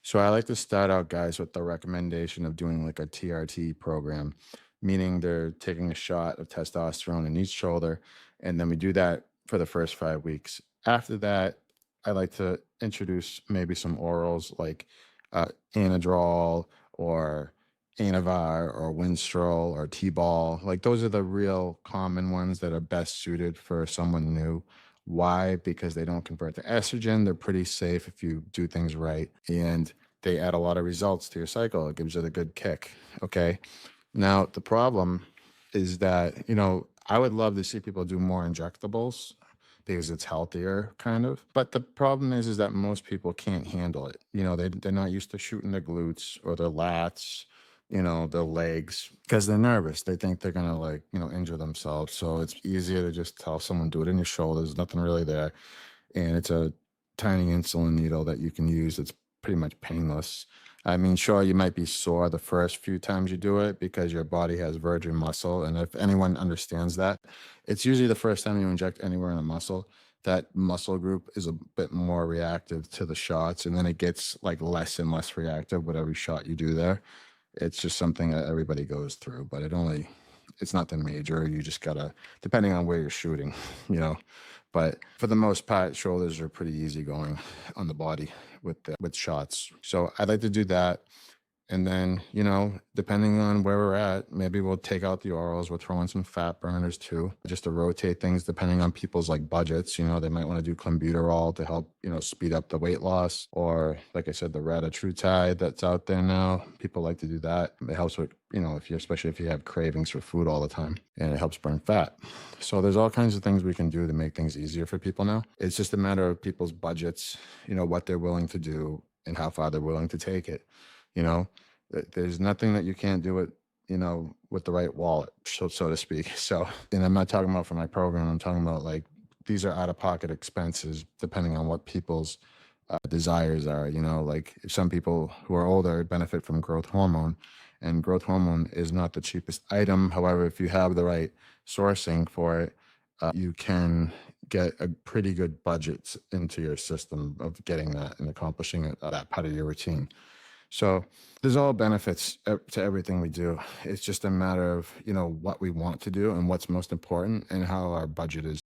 So I like to start out guys with the recommendation of doing like a TRT program, meaning they're taking a shot of testosterone in each shoulder, and then we do that for the first 5 weeks. After that, I like to introduce maybe some orals like Anadrol or Anavar or Winstrol or T-ball. Like those are the real common ones that are best suited for someone new. Why? Because they don't convert to estrogen. They're pretty safe if you do things right. And they add a lot of results to your cycle. It gives it a good kick. Okay. Now, the problem is that, I would love to see people do more injectables because it's healthier, kind of. But the problem is that most people can't handle it. They're not used to shooting their glutes or their lats, their legs, because they're nervous. They think they're gonna like, injure themselves. So it's easier to just tell someone do it in your shoulders. Nothing really there, and it's a tiny insulin needle that you can use. It's pretty much painless. I mean, sure, you might be sore the first few times you do it because your body has virgin muscle. And if anyone understands that, it's usually the first time you inject anywhere in a muscle, that muscle group is a bit more reactive to the shots. And then it gets like less and less reactive with every shot you do there. It's just something that everybody goes through, but it's nothing major. You just gotta, depending on where you're shooting, you know. But for the most part, shoulders are pretty easy going on the body with shots. So I'd like to do that. And then, depending on where we're at, maybe we'll take out the orals. We'll throw in some fat burners too, just to rotate things depending on people's like budgets. They might want to do clenbuterol to help, speed up the weight loss. Or like I said, the retatrutide that's out there now. People like to do that. It helps with, especially if you have cravings for food all the time, and it helps burn fat. So there's all kinds of things we can do to make things easier for people now. It's just a matter of people's budgets, what they're willing to do and how far they're willing to take it. You know, there's nothing that you can't do with the right wallet, so to speak. So, and I'm not talking about for my program. I'm talking about like these are out of pocket expenses depending on what people's desires are. Like if some people who are older benefit from growth hormone, and growth hormone is not the cheapest item. However, if you have the right sourcing for it, you can get a pretty good budget into your system of getting that and accomplishing that part of your routine. So there's all benefits to everything we do. It's just a matter of, what we want to do and what's most important and how our budget is.